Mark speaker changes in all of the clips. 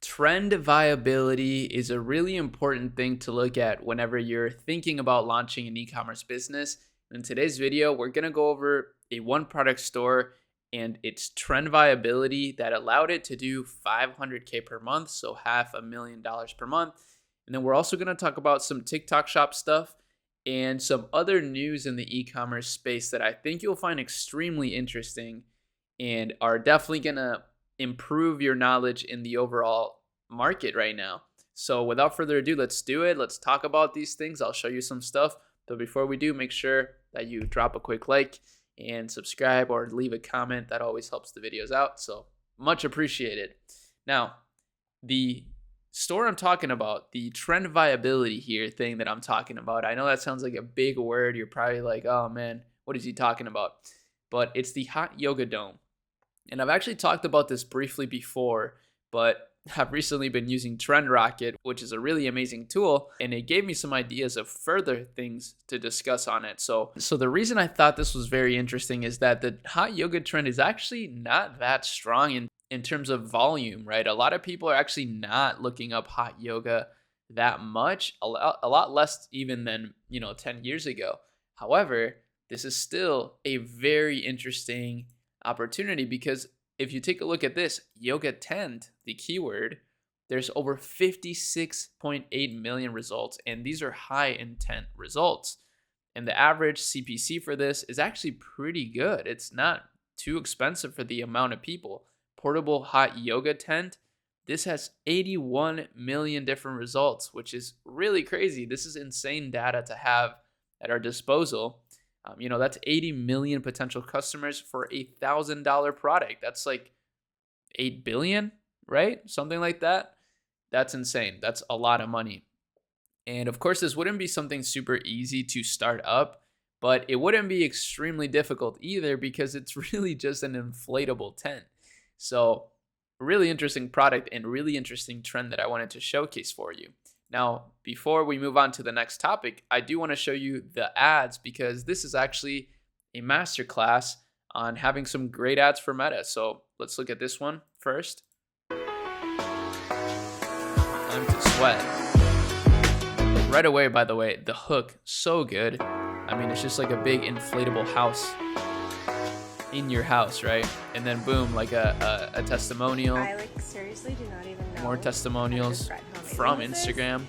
Speaker 1: Trend viability is a really important thing to look at whenever you're thinking about launching an e-commerce business. In today's video, we're going to go over a one product store and its trend viability that allowed it to do 500K per month, so $500,000 per month. And then we're also going to talk about some TikTok shop stuff and some other news in the e-commerce space that I think you'll find extremely interesting and are definitely going to improve your knowledge in the overall market right now. So without further ado, let's do it. Let's talk about these things. I'll show you some stuff. But before we do, make sure that you drop a quick like and subscribe or leave a comment. That always helps the videos out. So much appreciated. Now, the store I'm talking about, the trend viability here thing that I'm talking about, I know that sounds like a big word. You're probably like, oh man, what is he talking about? But it's the Hot Yoga Dome. And I've actually talked about this briefly before, but I've recently been using Trend Rocket, which is a really amazing tool, and it gave me some ideas of further things to discuss on it. So the reason I thought this was very interesting is that the hot yoga trend is actually not that strong in terms of volume, right? A lot of people are actually not looking up hot yoga that much, a lot less even than, 10 years ago. However, this is still a very interesting opportunity because if you take a look at this yoga tent, the keyword, there's over 56.8 million results, and these are high intent results. And the average CPC for this is actually pretty good. It's not too expensive for the amount of people. Portable hot yoga tent, this has 81 million different results, which is really crazy. This is insane data to have at our disposal. That's 80 million potential customers for a $1,000 product. That's like 8 billion, right? Something like that. That's insane. That's a lot of money. And of course, this wouldn't be something super easy to start up, but it wouldn't be extremely difficult either because it's really just an inflatable tent. So really interesting product and really interesting trend that I wanted to showcase for you. Now, before we move on to the next topic, I do want to show you the ads because this is actually a masterclass on having some great ads for Meta. So let's look at this one first. Time to sweat. Right away, by the way, the hook, so good. I mean, it's just like a big inflatable house in your house, right? And then boom, like a testimonial.
Speaker 2: I seriously do not even know.
Speaker 1: More testimonials from Instagram.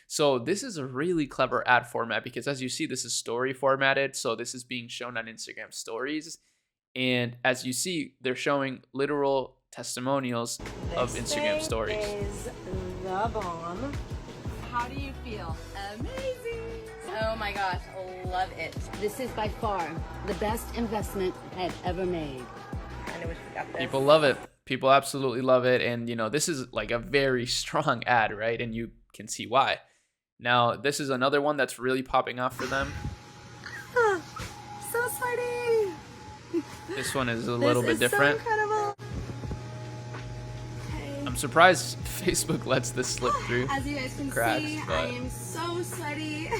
Speaker 1: So this is a really clever ad format because as you see, this is story formatted. So this is being shown on Instagram stories. And as you see, they're showing literal testimonials of Instagram stories.
Speaker 2: This is the bomb.
Speaker 3: How do you feel? Amazing. Oh my gosh, love it.
Speaker 4: This is by far the best investment I've ever made.
Speaker 2: I wish we got this.
Speaker 1: People love it. People absolutely love it. And, this is like a very strong ad, right? And you can see why. Now, this is another one that's really popping off for them.
Speaker 2: So sweaty.
Speaker 1: This one is a little bit different.
Speaker 2: So incredible.
Speaker 1: I'm surprised Facebook lets this slip through.
Speaker 2: As you guys can see, I am so sweaty.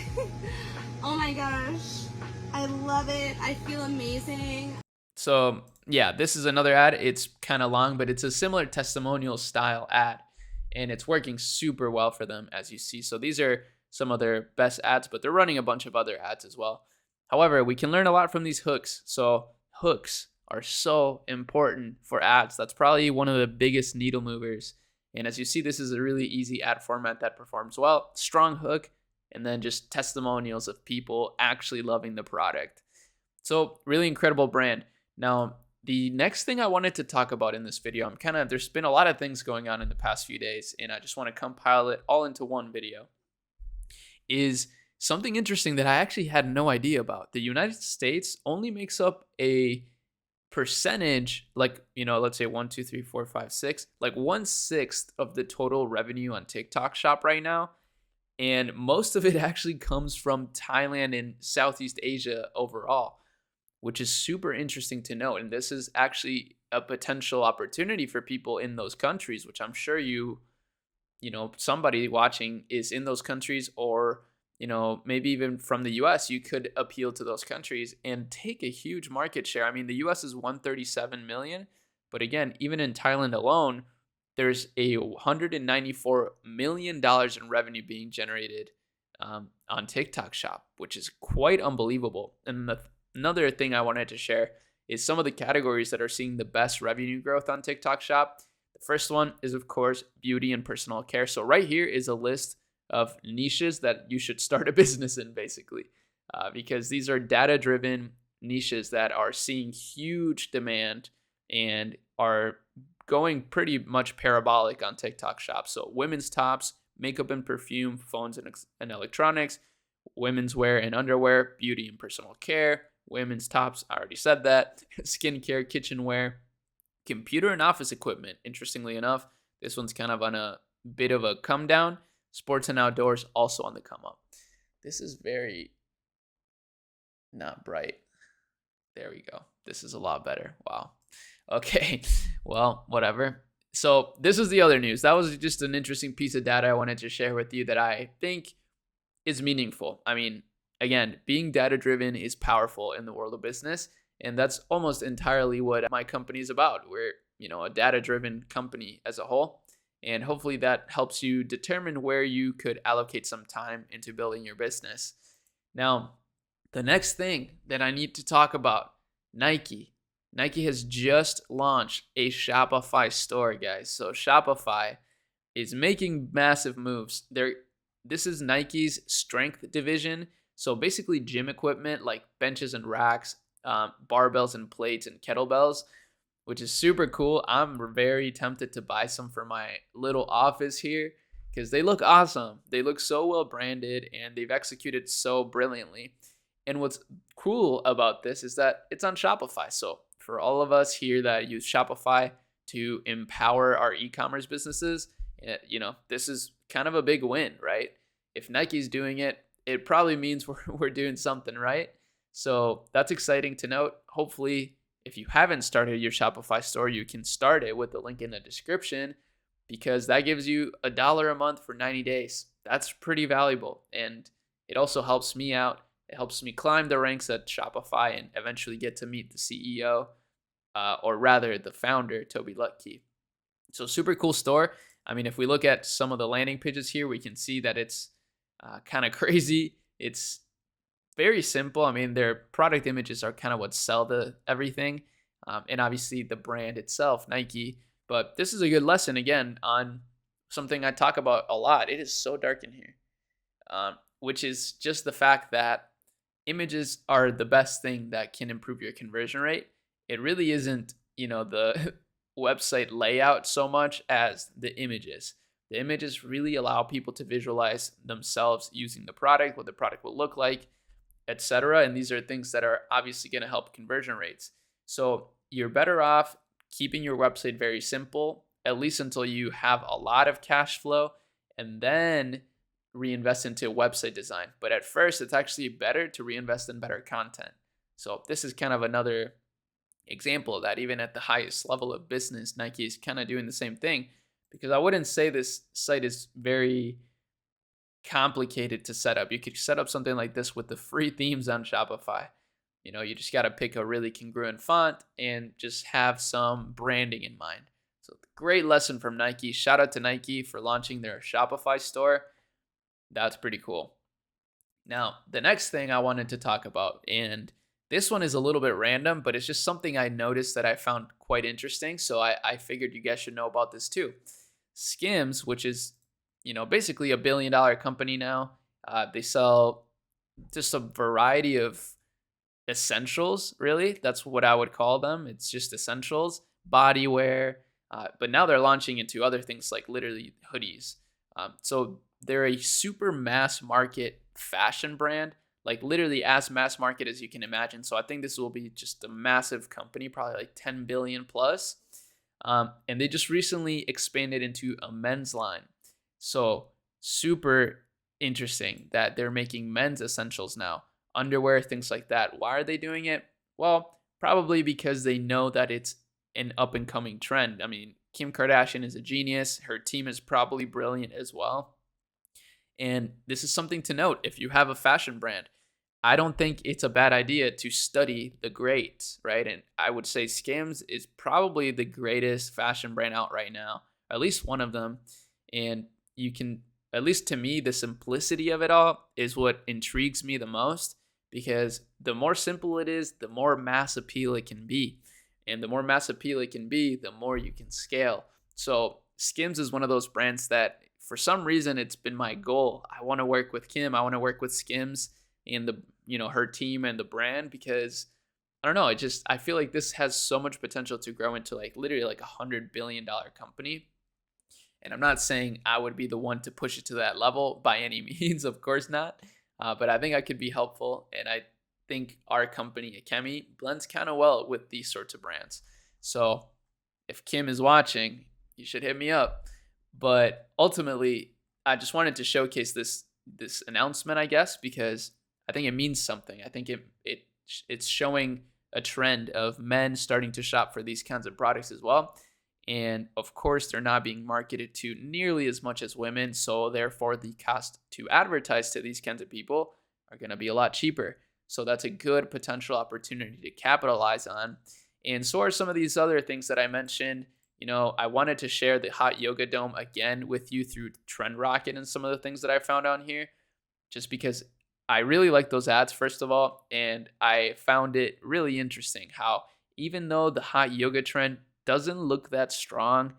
Speaker 2: Oh my gosh. I love it. I feel amazing.
Speaker 1: So yeah, this is another ad. It's kind of long, but it's a similar testimonial style ad. And it's working super well for them, as you see. So these are some of their best ads, but they're running a bunch of other ads as well. However, we can learn a lot from these hooks. So hooks are so important for ads. That's probably one of the biggest needle movers. And as you see, this is a really easy ad format that performs well. Strong hook, and then just testimonials of people actually loving the product. So really incredible brand. Now, the next thing I wanted to talk about in this video, there's been a lot of things going on in the past few days, and I just want to compile it all into one video, is something interesting that I actually had no idea about. The United States only makes up a percentage, like, let's say 1, 2, 3, 4, 5, 6, like 1/6 of the total revenue on TikTok shop right now. And most of it actually comes from Thailand and Southeast Asia overall, which is super interesting to note. And this is actually a potential opportunity for people in those countries, which I'm sure somebody watching is in those countries, or maybe even from the US, you could appeal to those countries and take a huge market share. I mean, the US is 137 million, but again, even in Thailand alone, there's a $194 million in revenue being generated on TikTok Shop, which is quite unbelievable. And another thing I wanted to share is some of the categories that are seeing the best revenue growth on TikTok Shop. The first one is, of course, beauty and personal care. So right here is a list of niches that you should start a business in, basically, because these are data-driven niches that are seeing huge demand and are going pretty much parabolic on TikTok Shop. So women's tops, makeup and perfume, phones and electronics, women's wear and underwear, beauty and personal care, women's tops, I already said that, skincare, kitchenware, computer and office equipment. Interestingly enough, this one's kind of on a bit of a come down. Sports and outdoors also on the come up. This is very not bright. There we go. This is a lot better. Wow. Okay. Well, whatever. So this is the other news. That was just an interesting piece of data I wanted to share with you that I think is meaningful. I mean, again, being data-driven is powerful in the world of business, and that's almost entirely what my company is about. We're, a data-driven company as a whole, and hopefully that helps you determine where you could allocate some time into building your business. Now, the next thing that I need to talk about, Nike. Nike has just launched a Shopify store, guys. So Shopify is making massive moves. This is Nike's strength division. So basically gym equipment like benches and racks, barbells and plates and kettlebells, which is super cool. I'm very tempted to buy some for my little office here because they look awesome. They look so well branded and they've executed so brilliantly. And what's cool about this is that it's on Shopify. So for all of us here that use Shopify to empower our e-commerce businesses, this is kind of a big win, right? If Nike's doing it, it probably means we're doing something right. So that's exciting to note. Hopefully, if you haven't started your Shopify store, you can start it with the link in the description because that gives you $1 a month for 90 days. That's pretty valuable. And it also helps me out. It helps me climb the ranks at Shopify and eventually get to meet the CEO, or rather the founder, Toby Lutke. So super cool store. I mean, if we look at some of the landing pages here, we can see that it's kind of crazy. It's very simple. I mean, their product images are kind of what sell everything. And obviously the brand itself, Nike. But this is a good lesson, again, on something I talk about a lot. It is so dark in here, which is just the fact that images are the best thing that can improve your conversion rate. It really isn't, the website layout so much as the images. The images really allow people to visualize themselves using the product, what the product will look like, etc. And these are things that are obviously going to help conversion rates. So you're better off keeping your website very simple, at least until you have a lot of cash flow, and then reinvest into website design. But at first, it's actually better to reinvest in better content. So this is kind of another example of that. Even at the highest level of business, Nike is kind of doing the same thing, because I wouldn't say this site is very complicated to set up. You could set up something like this with the free themes on Shopify. You just got to pick a really congruent font and just have some branding in mind. So great lesson from Nike. Shout out to Nike for launching their Shopify store. That's pretty cool. Now, the next thing I wanted to talk about, and this one is a little bit random, but it's just something I noticed that I found quite interesting. So I figured you guys should know about this too. Skims, which is, basically $1 billion company now. They sell just a variety of essentials, really. That's what I would call them. It's just essentials, body wear. But now they're launching into other things like literally hoodies. So they're a super mass market fashion brand, like literally as mass market as you can imagine. So I think this will be just a massive company, probably like 10 billion plus. And they just recently expanded into a men's line. So super interesting that they're making men's essentials now, underwear, things like that. Why are they doing it? Well, probably because they know that it's an up and coming trend. I mean, Kim Kardashian is a genius. Her team is probably brilliant as well. And this is something to note. If you have a fashion brand, I don't think it's a bad idea to study the greats, right? And I would say Skims is probably the greatest fashion brand out right now, at least one of them. And you can, at least to me, the simplicity of it all is what intrigues me the most, because the more simple it is, the more mass appeal it can be. And the more mass appeal it can be, the more you can scale. So Skims is one of those brands that for some reason it's been my goal. I want to work with Kim. I want to work with Skims and her team and the brand, because I don't know, I feel like this has so much potential to grow into like literally like $100 billion company. And I'm not saying I would be the one to push it to that level by any means, of course not. But I think I could be helpful, and I think our company, Ekemi, blends kind of well with these sorts of brands. So if Kim is watching, you should hit me up. But ultimately, I just wanted to showcase this announcement, I guess, because I think it means something. I think it's showing a trend of men starting to shop for these kinds of products as well. And of course, they're not being marketed to nearly as much as women. So therefore, the cost to advertise to these kinds of people are going to be a lot cheaper. So that's a good potential opportunity to capitalize on. And so are some of these other things that I mentioned. I wanted to share the Hot Yoga Dome again with you through Trend Rocket and some of the things that I found on here, just because I really like those ads, first of all. And I found it really interesting how even though the hot yoga trend doesn't look that strong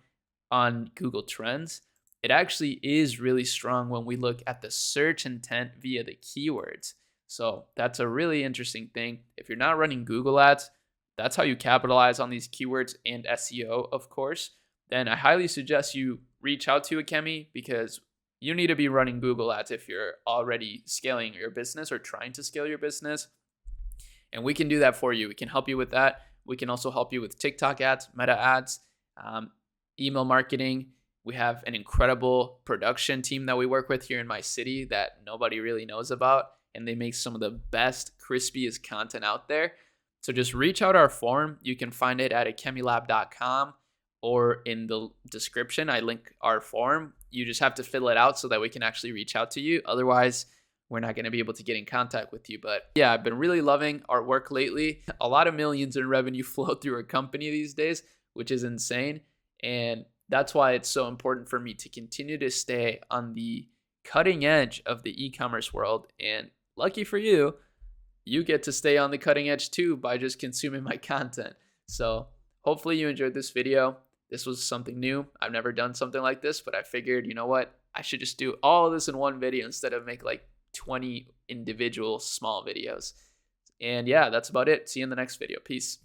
Speaker 1: on Google Trends, it actually is really strong when we look at the search intent via the keywords. So that's a really interesting thing. If you're not running Google ads, that's how you capitalize on these keywords and SEO, of course. Then I highly suggest you reach out to Ekemi, because you need to be running Google ads if you're already scaling your business or trying to scale your business. And we can do that for you. We can help you with that. We can also help you with TikTok ads, Meta ads, email marketing. We have an incredible production team that we work with here in my city that nobody really knows about, and they make some of the best, crispiest content out there. So just reach out our form. You can find it at ekemilab.com, or in the description, I link our form. You just have to fill it out so that we can actually reach out to you. Otherwise, we're not going to be able to get in contact with you. But yeah, I've been really loving our work lately. A lot of millions in revenue flow through our company these days, which is insane. And that's why it's so important for me to continue to stay on the cutting edge of the e-commerce world. And lucky for you, you get to stay on the cutting edge too by just consuming my content. So hopefully you enjoyed this video. This was something new. I've never done something like this, but I figured, you know what? I should just do all of this in one video instead of make like 20 individual small videos. And yeah, that's about it. See you in the next video. Peace.